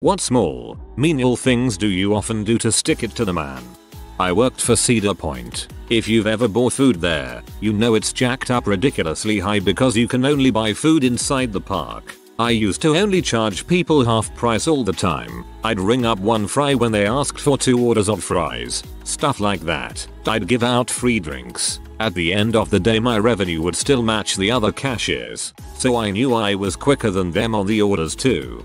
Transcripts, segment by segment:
What small, menial things do you often do to stick it to the man? I worked for Cedar Point. If you've ever bought food there, you know it's jacked up ridiculously high because you can only buy food inside the park. I used to only charge people half price all the time. I'd ring up one fry when they asked for 2 orders of fries. Stuff like that. I'd give out free drinks. At the end of the day my revenue would still match the other cashiers. So I knew I was quicker than them on the orders too.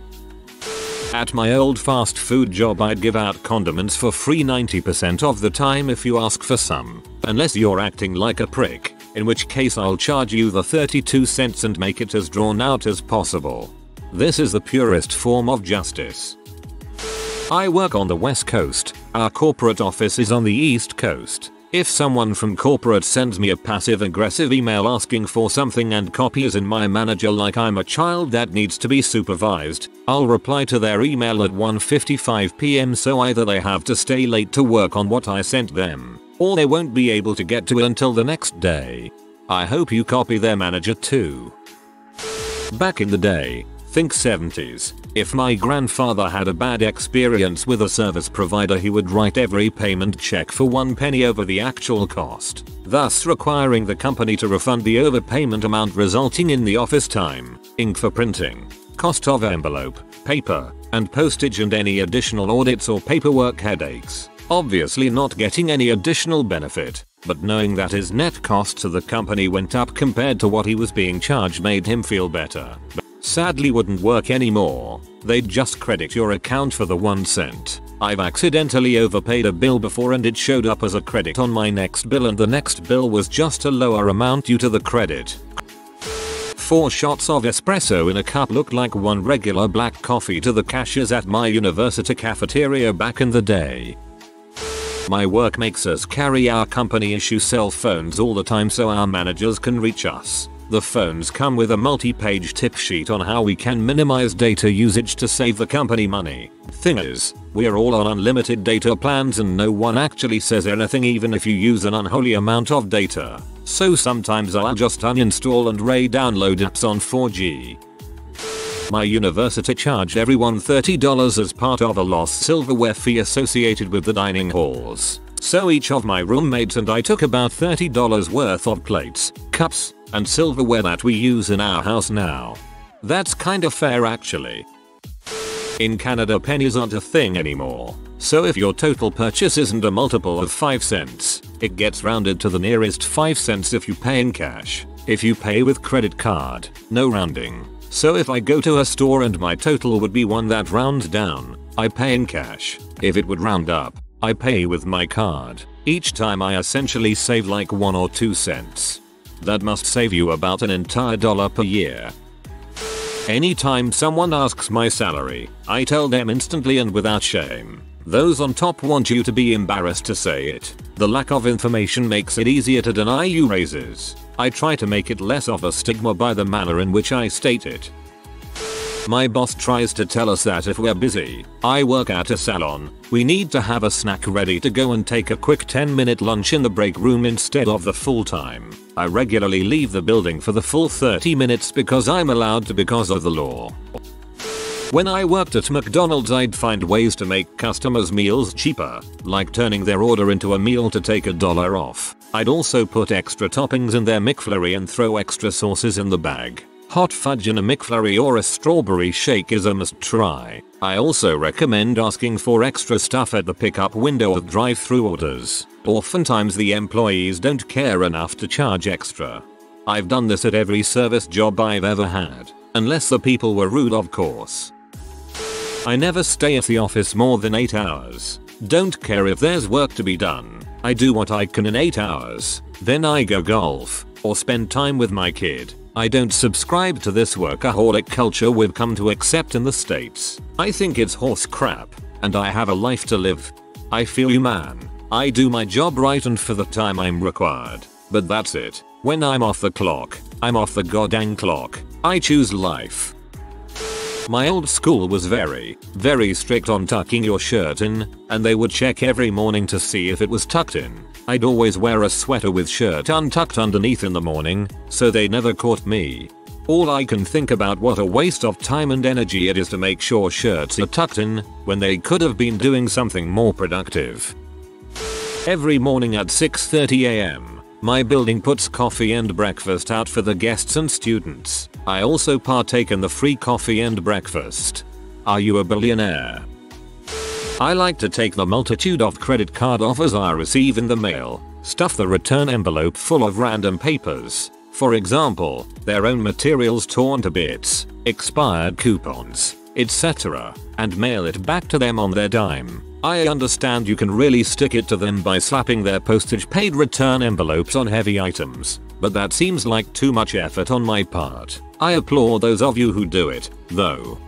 At my old fast food job I'd give out condiments for free 90% of the time if you ask for some. Unless you're acting like a prick, in which case I'll charge you the 32 cents and make it as drawn out as possible. This is the purest form of justice. I work on the West Coast. Our corporate office is on the East Coast. If someone from corporate sends me a passive-aggressive email asking for something and copies in my manager like I'm a child that needs to be supervised, I'll reply to their email at 1:55 PM so either they have to stay late to work on what I sent them, or they won't be able to get to it until the next day. I hope you copy their manager too. Back in the day, think 70s, if my grandfather had a bad experience with a service provider he would write every payment check for 1 penny over the actual cost, thus requiring the company to refund the overpayment amount resulting in the office time, ink for printing, cost of envelope, paper, and postage and any additional audits or paperwork headaches. Obviously not getting any additional benefit, but knowing that his net cost to the company went up compared to what he was being charged made him feel better. Sadly wouldn't work anymore. They'd just credit your account for the 1 cent. I've accidentally overpaid a bill before and it showed up as a credit on my next bill and the next bill was just a lower amount due to the credit. 4 shots of espresso in a cup looked like 1 regular black coffee to the cashiers at my university cafeteria back in the day. My work makes us carry our company issue cell phones all the time so our managers can reach us. The phones come with a multi-page tip sheet on how we can minimize data usage to save the company money. Thing is, we're all on unlimited data plans and no one actually says anything even if you use an unholy amount of data. So sometimes I'll just uninstall and re-download apps on 4G. My university charged everyone $30 as part of a lost silverware fee associated with the dining halls. So each of my roommates and I took about $30 worth of plates, cups, and silverware that we use in our house now. That's kinda fair actually. In Canada pennies aren't a thing anymore, so if your total purchase isn't a multiple of 5 cents, it gets rounded to the nearest 5 cents if you pay in cash. If you pay with credit card, no rounding. So if I go to a store and my total would be one that rounds down, I pay in cash. If it would round up, I pay with my card. Each time I essentially save like 1 or 2 cents. That must save you about an entire dollar per year. Anytime someone asks my salary, I tell them instantly and without shame. Those on top want you to be embarrassed to say it. The lack of information makes it easier to deny you raises. I try to make it less of a stigma by the manner in which I state it. My boss tries to tell us that if we're busy, I work at a salon, we need to have a snack ready to go and take a quick 10-minute lunch in the break room instead of the full time. I regularly leave the building for the full 30 minutes because I'm allowed to because of the law. When I worked at McDonald's I'd find ways to make customers' meals cheaper, like turning their order into a meal to take $1 off. I'd also put extra toppings in their McFlurry and throw extra sauces in the bag. Hot fudge in a McFlurry or a strawberry shake is a must try. I also recommend asking for extra stuff at the pickup window of drive-thru orders. Oftentimes the employees don't care enough to charge extra. I've done this at every service job I've ever had, unless the people were rude of course. I never stay at the office more than 8 hours. Don't care if there's work to be done. I do what I can in 8 hours. Then I go golf, or spend time with my kid. I don't subscribe to this workaholic culture we've come to accept in the States. I think it's horse crap, and I have a life to live. I feel you man. I do my job right and for the time I'm required. But that's it. When I'm off the clock, I'm off the goddamn clock. I choose life. My old school was very strict on tucking your shirt in, and they would check every morning to see if it was tucked in. I'd always wear a sweater with shirt untucked underneath in the morning, so they never caught me. All I can think about what a waste of time and energy it is to make sure shirts are tucked in when they could have been doing something more productive. Every morning at 6:30 am, my building puts coffee and breakfast out for the guests and students. I also partake in the free coffee and breakfast. Are you a billionaire? I like to take the multitude of credit card offers I receive in the mail, stuff the return envelope full of random papers, for example, their own materials torn to bits, expired coupons, etc., and mail it back to them on their dime. I understand you can really stick it to them by slapping their postage paid return envelopes on heavy items, but that seems like too much effort on my part. I applaud those of you who do it, though.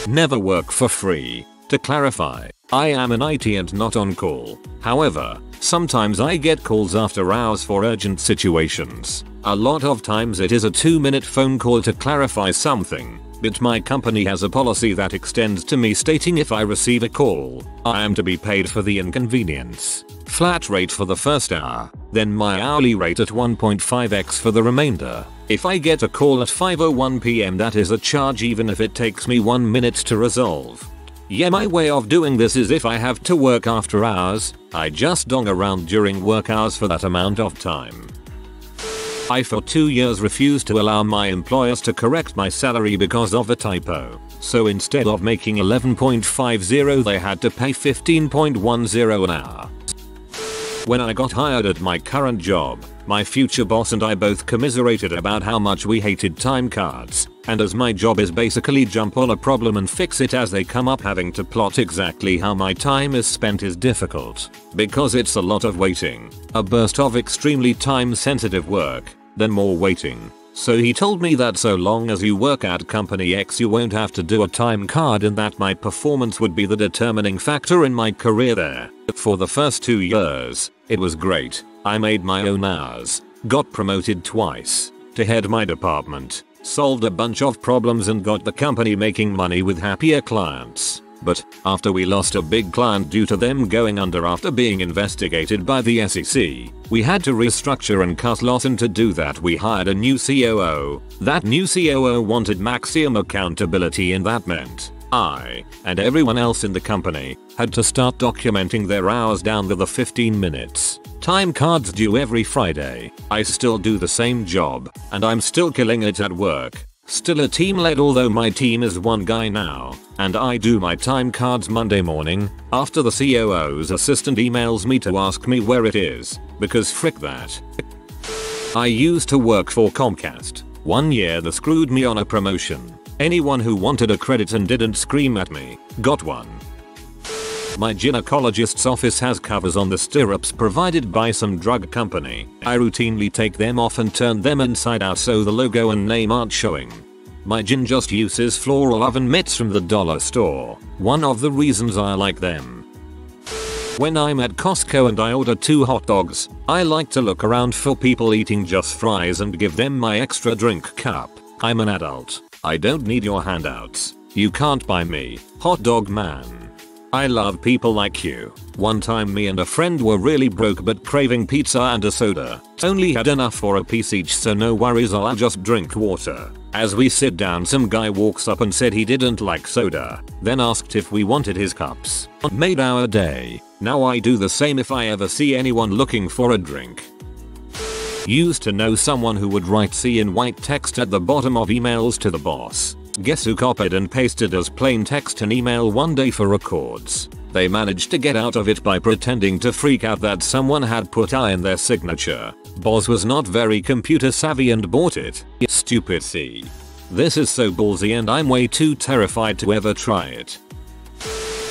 Never work for free. To clarify, I am an IT and not on call. However, sometimes I get calls after hours for urgent situations. A lot of times it is a 2-minute phone call to clarify something, but my company has a policy that extends to me stating if I receive a call, I am to be paid for the inconvenience. Flat rate for the first hour, then my hourly rate at 1.5x for the remainder. If I get a call at 5:01 PM, that is a charge even if it takes me 1 minute to resolve. Yeah, my way of doing this is if I have to work after hours, I just dong around during work hours for that amount of time. I for 2 years refused to allow my employers to correct my salary because of a typo. So instead of making 11.50 they had to pay 15.10 an hour. When I got hired at my current job, my future boss and I both commiserated about how much we hated time cards, and as my job is basically jump on a problem and fix it as they come up, having to plot exactly how my time is spent is difficult, because it's a lot of waiting, a burst of extremely time sensitive work, then more waiting. So he told me that so long as you work at company X you won't have to do a time card, and that my performance would be the determining factor in my career there. For the first 2 years, it was great. I made my own hours, got promoted twice to head my department, solved a bunch of problems and got the company making money with happier clients. But after we lost a big client due to them going under after being investigated by the SEC, we had to restructure and cut loss, and to do that we hired a new COO. That new COO wanted maximum accountability, and that meant I, and everyone else in the company, had to start documenting their hours down to the 15 minutes. Time cards due every Friday. I still do the same job, and I'm still killing it at work. Still a team led, although my team is 1 guy now, and I do my time cards Monday morning after the COO's assistant emails me to ask me where it is, because frick that. I used to work for Comcast. 1 year they screwed me on a promotion. Anyone who wanted a credit and didn't scream at me got one. My gynecologist's office has covers on the stirrups provided by some drug company. I routinely take them off and turn them inside out so the logo and name aren't showing. My gyn just uses floral oven mitts from the dollar store. One of the reasons I like them. When I'm at Costco and I order 2 hot dogs, I like to look around for people eating just fries and give them my extra drink cup. I'm an adult. I don't need your handouts. You can't buy me, hot dog man. I love people like you. One time me and a friend were really broke but craving pizza and a soda. Only had enough for a piece each, so no worries, I'll just drink water. As we sit down, some guy walks up and said he didn't like soda, then asked if we wanted his cups. Made our day. Now I do the same if I ever see anyone looking for a drink. Used to know someone who would write C in white text at the bottom of emails to the boss. Guess who copied and pasted as plain text an email one day for records? They managed to get out of it by pretending to freak out that someone had put I in their signature. Boss was not very computer savvy and bought it. Stupid C. This is so ballsy and I'm way too terrified to ever try it.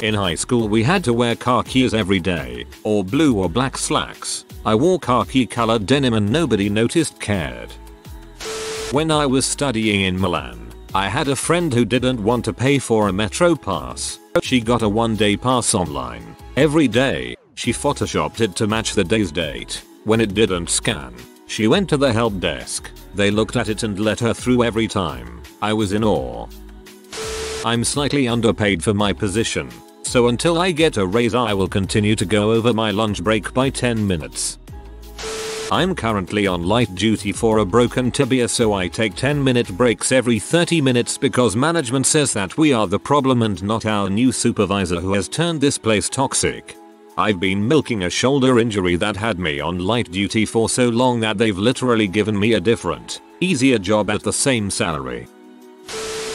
In high school we had to wear khakis every day, or blue or black slacks. I wore khaki colored denim and nobody noticed, cared. When I was studying in Milan, I had a friend who didn't want to pay for a metro pass. She got a 1-day pass online. Every day, she photoshopped it to match the day's date. When it didn't scan, she went to the help desk. They looked at it and let her through every time. I was in awe. I'm slightly underpaid for my position, so until I get a raise I will continue to go over my lunch break by 10 minutes. I'm currently on light duty for a broken tibia, so I take 10-minute breaks every 30 minutes because management says that we are the problem and not our new supervisor who has turned this place toxic. I've been milking a shoulder injury that had me on light duty for so long that they've literally given me a different, easier job at the same salary.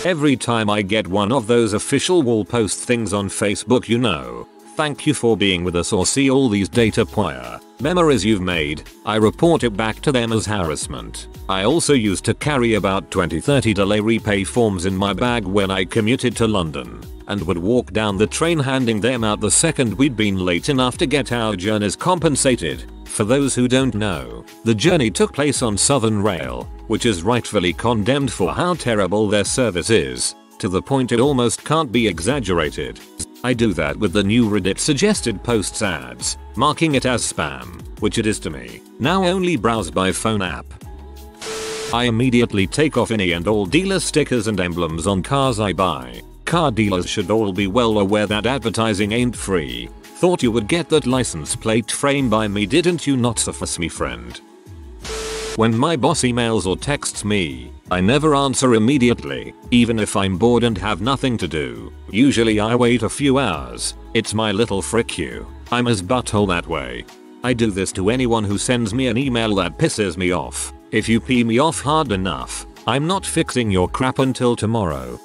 Every time I get one of those official wall post things on Facebook, you know, thank you for being with us or see all these data poor memories you've made, I report it back to them as harassment. I also used to carry about 20-30 delay repay forms in my bag when I commuted to London, and would walk down the train handing them out the second we'd been late enough to get our journeys compensated. For those who don't know, the journey took place on Southern Rail, which is rightfully condemned for how terrible their service is, to the point it almost can't be exaggerated. I do that with the new Reddit suggested posts ads, marking it as spam, which it is to me, now only browsed by phone app. I immediately take off any and all dealer stickers and emblems on cars I buy. Car dealers should all be well aware that advertising ain't free. Thought you would get that license plate frame by me, didn't you? Not suffice me, friend. When my boss emails or texts me, I never answer immediately, even if I'm bored and have nothing to do. Usually I wait a few hours. It's my little frick you. I'm as butthole that way. I do this to anyone who sends me an email that pisses me off. If you pee me off hard enough, I'm not fixing your crap until tomorrow.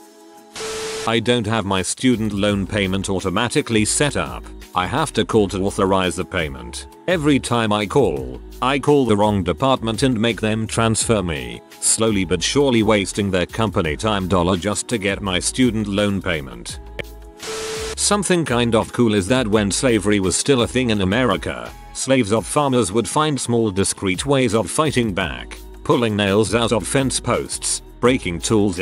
I don't have my student loan payment automatically set up. I have to call to authorize the payment. Every time I call the wrong department and make them transfer me, slowly but surely wasting their company time dollar just to get my student loan payment. Something kind of cool is that when slavery was still a thing in America, slaves of farmers would find small discreet ways of fighting back, pulling nails out of fence posts, breaking tools,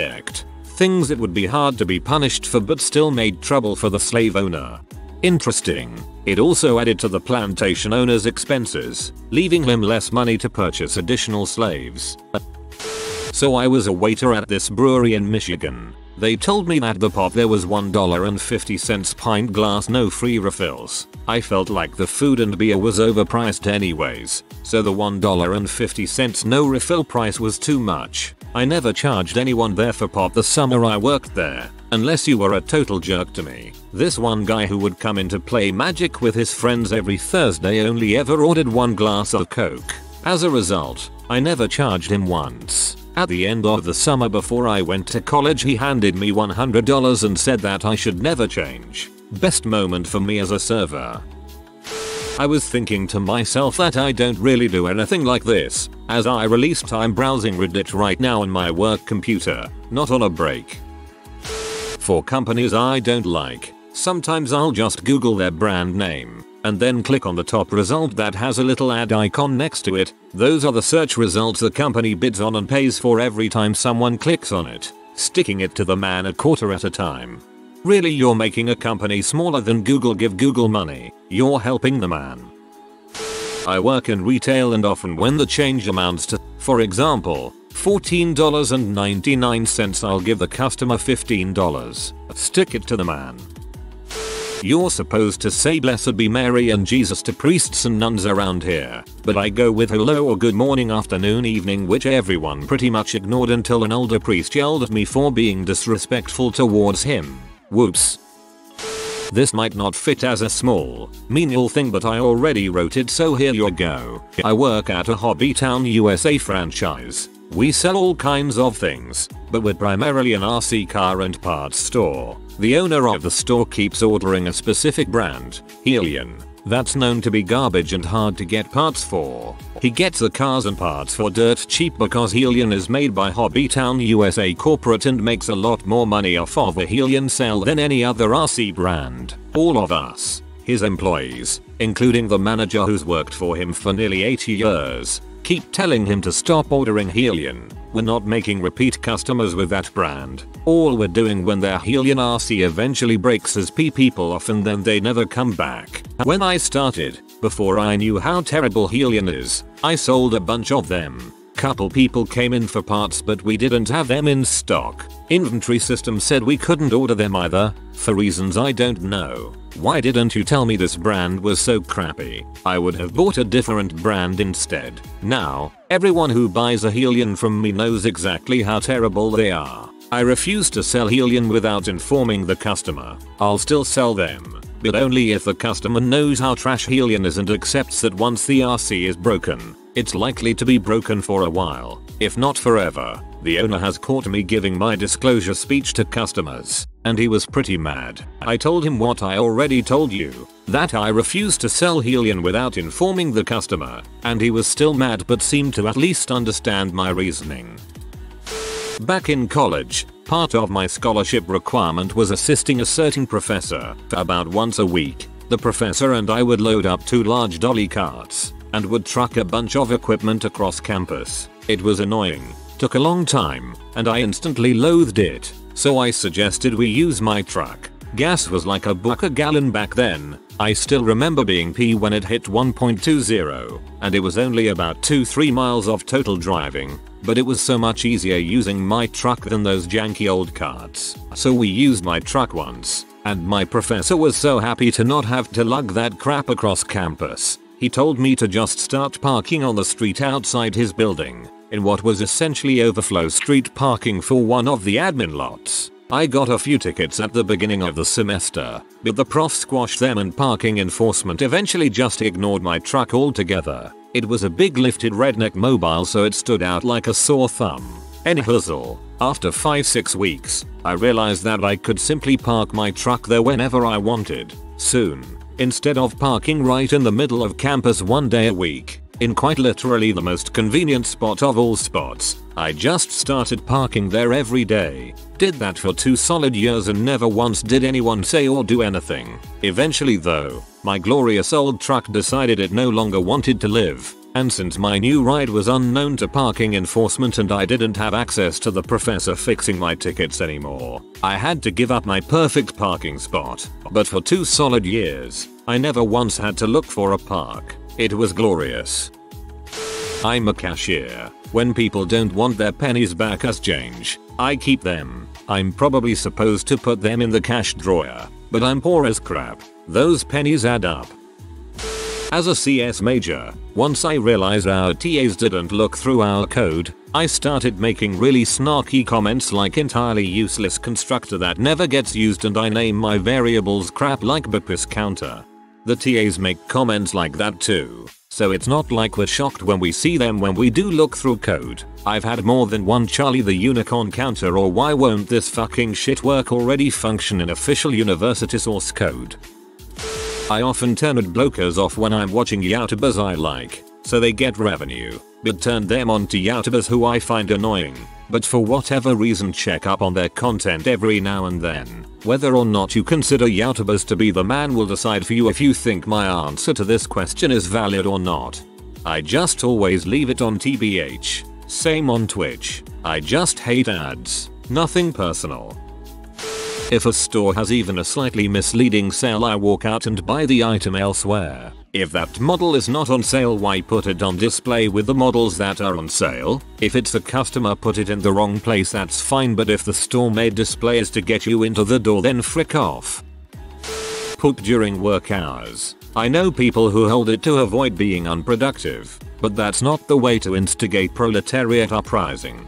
things it would be hard to be punished for but still made trouble for the slave owner. Interesting. It also added to the plantation owner's expenses, leaving him less money to purchase additional slaves. So I was a waiter at this brewery in Michigan. They told me that the pop there was $1.50 pint glass, no free refills. I felt like the food and beer was overpriced anyways, so the $1.50 no refill price was too much. I never charged anyone there for pop the summer I worked there, unless you were a total jerk to me. This one guy who would come in to play Magic with his friends every Thursday only ever ordered one glass of Coke. As a result, I never charged him once. At the end of the summer before I went to college, he handed me $100 and said that I should never change. Best moment for me as a server. I was thinking to myself that I don't really do anything like this, as I release time browsing Reddit right now on my work computer, not on a break. For companies I don't like, sometimes I'll just Google their brand name, and then click on the top result that has a little ad icon next to it. Those are the search results the company bids on and pays for every time someone clicks on it, sticking it to the man a quarter at a time. Really, you're making a company smaller than Google. Give Google money. You're helping the man. I work in retail and often when the change amounts to, for example, $14.99, I'll give the customer $15. Stick it to the man. You're supposed to say blessed be Mary and Jesus to priests and nuns around here, but I go with hello or good morning, afternoon, evening, which everyone pretty much ignored until an older priest yelled at me for being disrespectful towards him. Whoops. This might not fit as a small, menial thing, but I already wrote it, so here you go. I work at a Hobbytown USA franchise. We sell all kinds of things, but we're primarily an RC car and parts store. The owner of the store keeps ordering a specific brand, Helion, that's known to be garbage and hard to get parts for. He gets the cars and parts for dirt cheap because Helion is made by Hobbytown USA corporate and makes a lot more money off of a Helion sale than any other RC brand. All of us, his employees, including the manager who's worked for him for nearly 80 years, keep telling him to stop ordering Helion. We're not making repeat customers with that brand. All we're doing when their Helion RC eventually breaks is pee people off and then they never come back. When I started, before I knew how terrible Helion is, I sold a bunch of them. Couple people came in for parts but we didn't have them in stock. Inventory system said we couldn't order them either, for reasons I don't know. Why didn't you tell me this brand was so crappy? I would have bought a different brand instead. Now, everyone who buys a Helion from me knows exactly how terrible they are. I refuse to sell Helion without informing the customer. I'll still sell them, but only if the customer knows how trash Helion is and accepts that once the RC is broken, it's likely to be broken for a while, if not forever. The owner has caught me giving my disclosure speech to customers, and he was pretty mad. I told him what I already told you, that I refused to sell Helion without informing the customer, and he was still mad but seemed to at least understand my reasoning. Back in college, part of my scholarship requirement was assisting a certain professor for about once a week. The professor and I would load up 2 large dolly carts and would truck a bunch of equipment across campus. It was annoying, took a long time, and I instantly loathed it, so I suggested we use my truck. Gas was like $1 a gallon back then. I still remember being P when it hit 1.20, and it was only about 2-3 miles of total driving, but it was so much easier using my truck than those janky old carts. So we used my truck once, and my professor was so happy to not have to lug that crap across campus. He told me to just start parking on the street outside his building, in what was essentially overflow street parking for one of the admin lots. I got a few tickets at the beginning of the semester, but the prof squashed them and parking enforcement eventually just ignored my truck altogether. It was a big lifted redneck mobile, so it stood out like a sore thumb. Anyhoozle, after 5-6 weeks, I realized that I could simply park my truck there whenever I wanted. Soon, instead of parking right in the middle of campus one day a week, in quite literally the most convenient spot of all spots, I just started parking there every day. Did that for 2 solid years and never once did anyone say or do anything. Eventually though, my glorious old truck decided it no longer wanted to live, and since my new ride was unknown to parking enforcement and I didn't have access to the professor fixing my tickets anymore, I had to give up my perfect parking spot. But for 2 solid years, I never once had to look for a park. It was glorious. I'm a cashier. When people don't want their pennies back as change, I keep them. I'm probably supposed to put them in the cash drawer, but I'm poor as crap. Those pennies add up. As a CS major, once I realized our TAs didn't look through our code, I started making really snarky comments like entirely useless constructor that never gets used, and I name my variables crap like bpis counter. The TAs make comments like that too, so it's not like we're shocked when we see them when we do look through code. I've had more than one Charlie the Unicorn counter or why won't this fucking shit work already function in official university source code. I often turn adblockers off when I'm watching YouTubers I like, so they get revenue, but turn them on to YouTubers who I find annoying, but for whatever reason check up on their content every now and then. Whether or not you consider YouTubers to be the man will decide for you if you think my answer to this question is valid or not. I just always leave it on TBH. Same on Twitch. I just hate ads. Nothing personal. If a store has even a slightly misleading sale, I walk out and buy the item elsewhere. If that model is not on sale, why put it on display with the models that are on sale? If it's a customer put it in the wrong place, that's fine, but if the store made display is to get you into the door, then frick off. Poop during work hours. I know people who hold it to avoid being unproductive, but that's not the way to instigate proletariat uprising.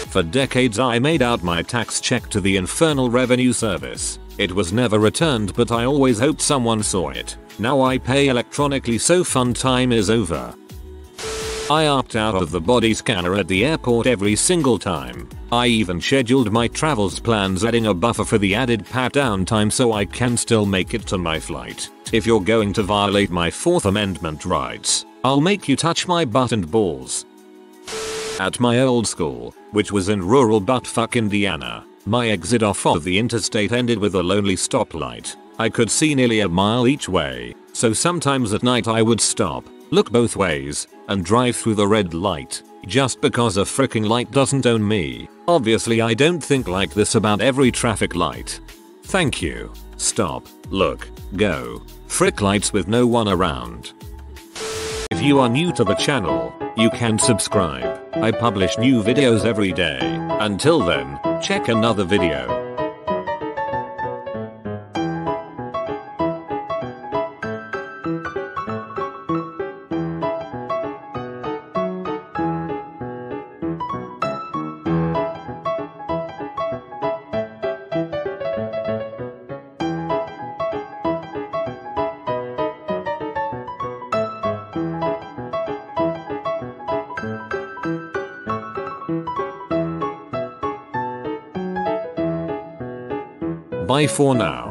For decades I made out my tax check to the Infernal Revenue Service. It was never returned, but I always hoped someone saw it. Now I pay electronically, so fun time is over. I opt out of the body scanner at the airport every single time. I even scheduled my travels plans, adding a buffer for the added pat down time so I can still make it to my flight. If you're going to violate my 4th Amendment rights, I'll make you touch my butt and balls. At my old school, which was in rural buttfuck Indiana, my exit off of the interstate ended with a lonely stoplight. I could see nearly a mile each way, so sometimes at night I would stop, look both ways, and drive through the red light, just because a fricking light doesn't own me. Obviously I don't think like this about every traffic light. Thank you. Stop, look, go. Frick lights with no one around. If you are new to the channel, you can subscribe. I publish new videos every day. Until then, check another video. Bye for now.